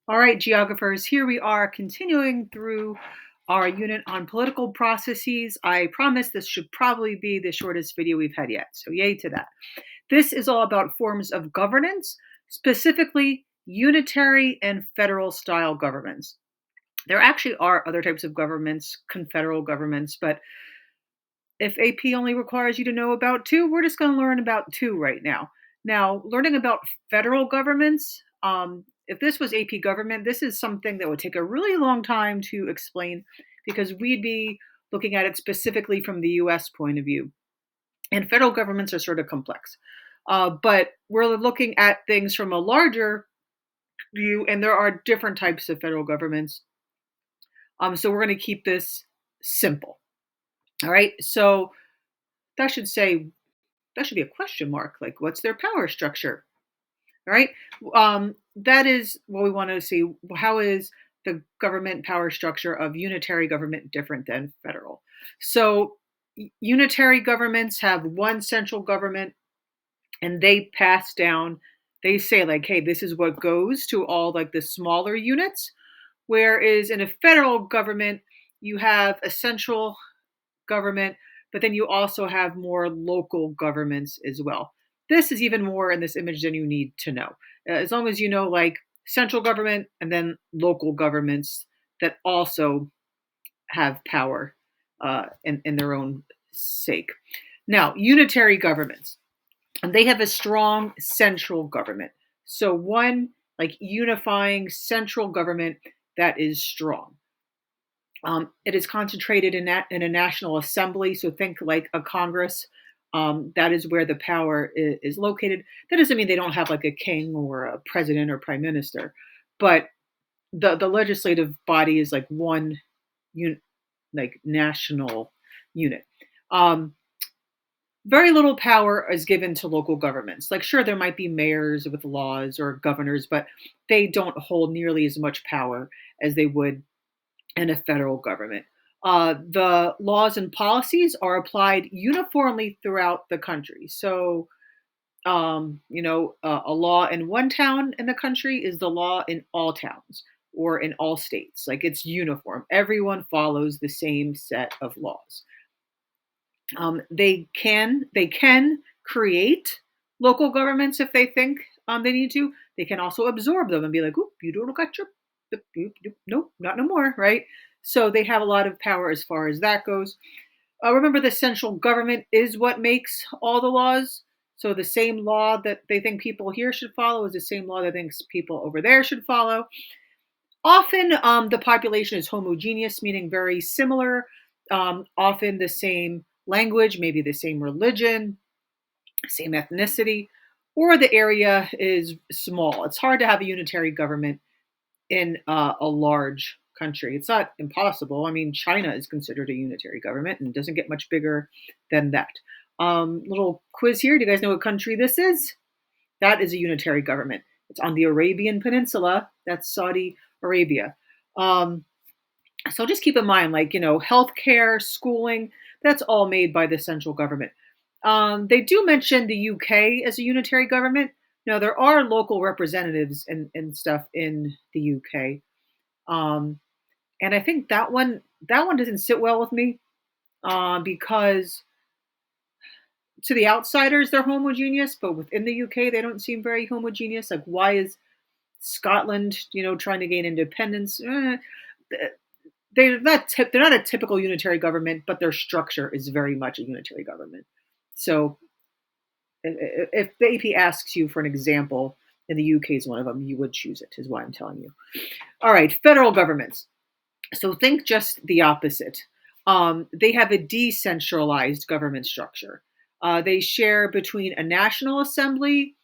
All right, geographers, here we are continuing through our unit on political processes. I promise this should probably be the shortest video we've had yet, so yay to that. This is all about forms of governance, specifically unitary and federal style governments. There actually are other types of governments, confederal governments, but if AP only requires you to know about two, we're just going to learn about two right now. Now, learning about federal governments, if this was AP government, this is something that would take a really long time to explain because we'd be looking at it specifically from the US point of view. And federal governments are sort of complex. But we're looking at things from a larger view, and there are different types of federal governments. So we're going to keep this simple. All right. So that should say that should be a question mark. Like, what's their power structure? All right. That is what we want to see. How is the government power structure of unitary government different than federal? So, unitary governments have one central government and they pass down, they say, like, hey, this is what goes to all like the smaller units. Whereas in a federal government, you have a central government, but then you also have more local governments as well. This is even more in this image than you need to know. As long as you know, like, central government and then local governments that also have power in their own sake. Now, unitary governments, and they have a strong central government. So one like unifying central government that is strong. It is concentrated in a national assembly. So think like a Congress. That is where the power is located. That doesn't mean they don't have like a king or a president or prime minister, but the legislative body is like one like national unit. Um, Very little power is given to local governments. Like, sure, there might be mayors with laws or governors, but they don't hold nearly as much power as they would in a federal government. The laws and policies are applied uniformly throughout the country. So, a law in one town in the country is the law in all towns or in all states. Like, it's uniform. Everyone follows the same set of laws. They can create local governments if they think they need to. They can also absorb them and be like, "Oop, you don't got your, nope, not no more," right? So they have a lot of power as far as that goes. Remember, the central government is what makes all the laws. So the same law that they think people here should follow is the same law that thinks people over there should follow. Often, the population is homogeneous, meaning very similar. Often the same language, maybe the same religion, same ethnicity, or the area is small. It's hard to have a unitary government in a large country. It's not impossible. I mean, China is considered a unitary government and doesn't get much bigger than that. Little quiz here. Do you guys know what country this is? That is a unitary government. It's on the Arabian Peninsula. That's Saudi Arabia. Um, so just keep in mind, like, healthcare, schooling, that's all made by the central government. They do mention the UK as a unitary government. Now, there are local representatives and stuff in the UK. Um, and I think that one doesn't sit well with me because to the outsiders, they're homogeneous, but within the UK, they don't seem very homogeneous. Like, why is Scotland, trying to gain independence? They're not a typical unitary government, but their structure is very much a unitary government. So if the AP asks you for an example, and the UK is one of them, you would choose it, is why I'm telling you. All right, federal governments. So think just the opposite. They have a decentralized government structure. They share between a national assembly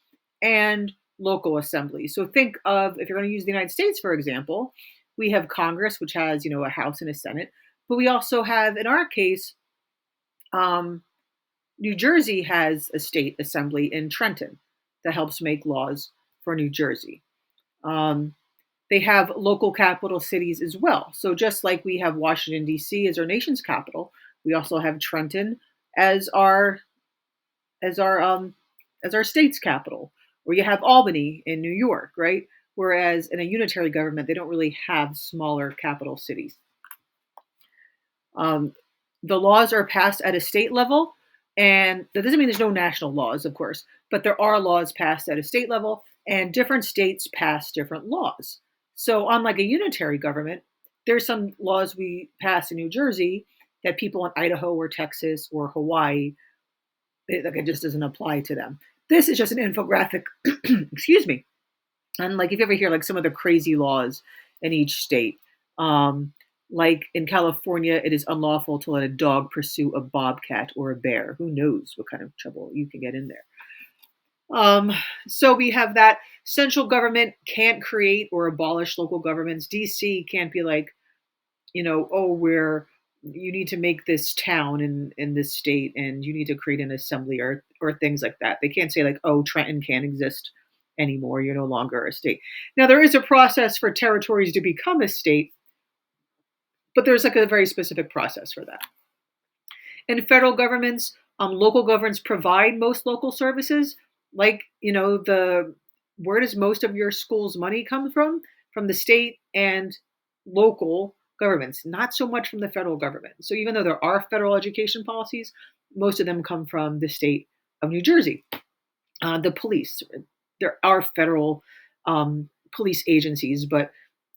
and local assembly. So think of, if you're going to use the United States, for example, we have Congress, which has, a House and a Senate, but we also have, in our case, um, New Jersey has a state assembly in Trenton that helps make laws for New Jersey. Um, they have local capital cities as well. So just like we have Washington D.C. as our nation's capital, we also have Trenton as our as our um, as our state's capital. Or you have Albany in New York, right? whereas in a unitary government, they don't really have smaller capital cities. Um, the laws are passed at a state level, and that doesn't mean there's no national laws, of course, but there are laws passed at a state level, and different states pass different laws. So, unlike a unitary government, there's some laws we pass in New Jersey that people in Idaho or Texas or Hawaii, it just doesn't apply to them. This is just an infographic, excuse me. And like if you ever hear like some of the crazy laws in each state, um, like in California, it is unlawful to let a dog pursue a bobcat or a bear. Who knows what kind of trouble you can get in there. So we have that central government can't create or abolish local governments. DC can't be like, oh, you need to make this town in this state and you need to create an assembly or things like that. They can't say like, oh, Trenton can't exist anymore. You're no longer a state. Now there is a process for territories to become a state, but there's like a very specific process for that. In federal governments, local governments provide most local services. Like, where does most of your school's money come from? From the state and local governments, not so much from the federal government. So even though there are federal education policies, most of them come from the state of New Jersey. The police, there are federal police agencies, but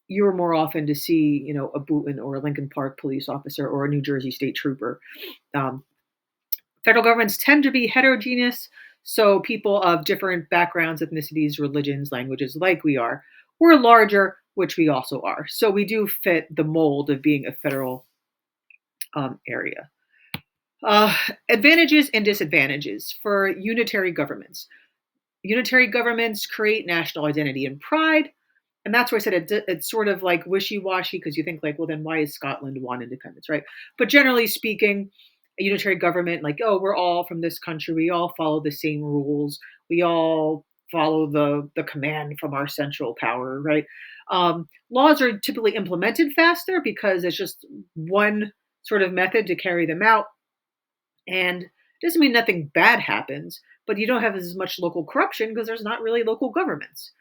you're more often to see, a Boonton or a Lincoln Park police officer or a New Jersey state trooper. Federal governments tend to be heterogeneous, so people of different backgrounds, ethnicities, religions, languages, like we are, we're larger, which we also are. So we do fit the mold of being a federal area. Advantages and disadvantages for unitary governments. Unitary governments create national identity and pride. And that's why I said it's sort of like wishy-washy because you think like, well, then why is Scotland want independence, right? But generally speaking, a unitary government, like, oh, we're all from this country. We all follow the same rules. We all follow the command from our central power, right? Laws are typically implemented faster because it's just one sort of method to carry them out. And it doesn't mean nothing bad happens, but you don't have as much local corruption because there's not really local governments.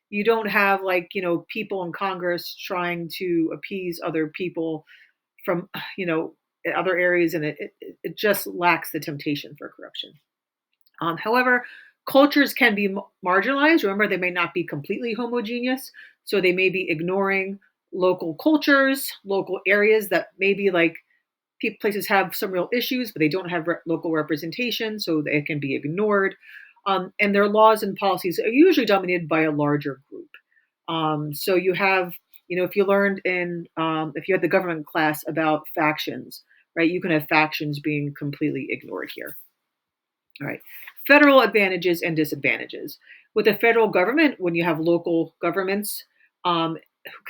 You don't have like, people in Congress trying to appease other people from, other areas, and it just lacks the temptation for corruption. However, cultures can be marginalized. Remember, they may not be completely homogeneous, so they may be ignoring local cultures, local areas that maybe like places have some real issues, but they don't have local representation, so they can be ignored. And their laws and policies are usually dominated by a larger group. So you have, if you learned if you had the government class about factions, right, you can have factions being completely ignored here. All right. Federal advantages and disadvantages. With the federal government, when you have local governments who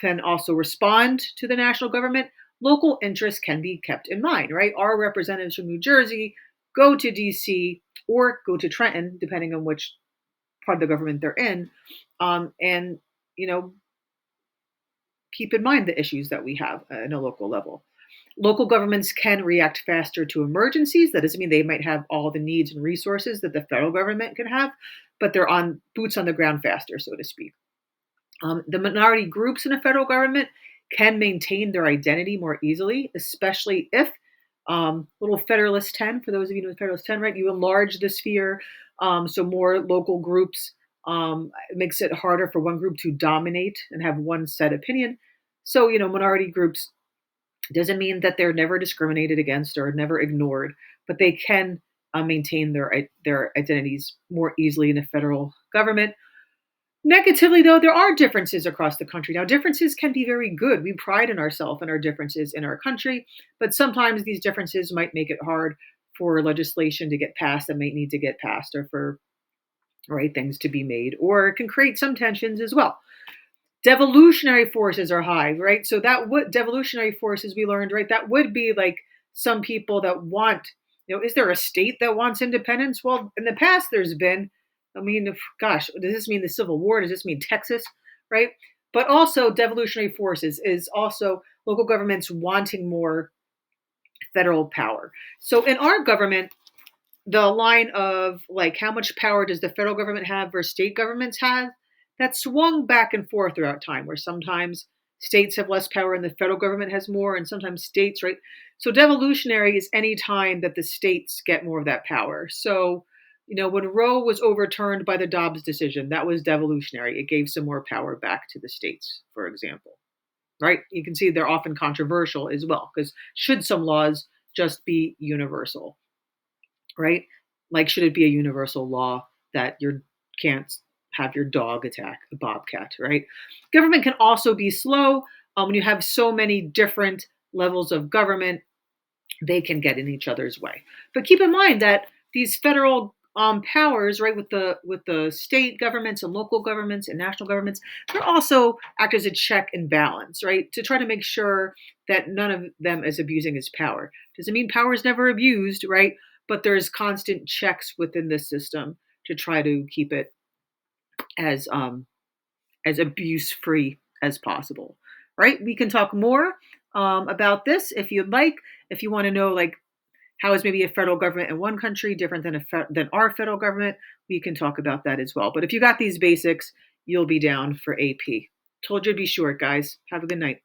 can also respond to the national government, local interests can be kept in mind, right? Our representatives from New Jersey go to DC or go to Trenton, depending on which part of the government they're in, and, keep in mind the issues that we have at a local level. Local governments can react faster to emergencies. That doesn't mean they might have all the needs and resources that the federal government can have, but they're on boots on the ground faster, so to speak. The minority groups in a federal government can maintain their identity more easily, especially if little Federalist 10, for those of you who know Federalist 10, right? You enlarge the sphere, so more local groups. It makes it harder for one group to dominate and have one set opinion. So, minority groups doesn't mean that they're never discriminated against or never ignored, but they can maintain their identities more easily in a federal government. Negatively, though, there are differences across the country. Now, differences can be very good. We pride in ourselves and our differences in our country, but sometimes these differences might make it hard for legislation to get passed that might need to get passed, or for things to be made, or it can create some tensions as well. Devolutionary forces are high, right? So that would devolutionary forces, we learned, right? That would be like some people that want, is there a state that wants independence? Well, in the past, there's been. I mean, gosh, does this mean the Civil War? Does this mean Texas, right? But also devolutionary forces is also local governments wanting more federal power. So in our government, the line of like how much power does the federal government have versus state governments have that swung back and forth throughout time, where sometimes states have less power and the federal government has more, and sometimes states, right? So devolutionary is any time that the states get more of that power. So, when Roe was overturned by the Dobbs decision, that was devolutionary. It gave some more power back to the states, for example, right? You can see they're often controversial as well, because should some laws just be universal, right? Like, should it be a universal law that you can't have your dog attack a bobcat, right? Government can also be slow. When you have so many different levels of government, they can get in each other's way. But keep in mind that these federal powers, right, with the state governments and local governments and national governments, they're also act as a check and balance, right, to try to make sure that none of them is abusing his power. Doesn't mean power is never abused, right? But there's constant checks within this system to try to keep it as abuse free as possible, right? We can talk more about this if you'd like. If you want to know, like, how is maybe a federal government in one country different than our federal government, we can talk about that as well. But if you got these basics, you'll be down for AP. Told you to be short, guys. Have a good night.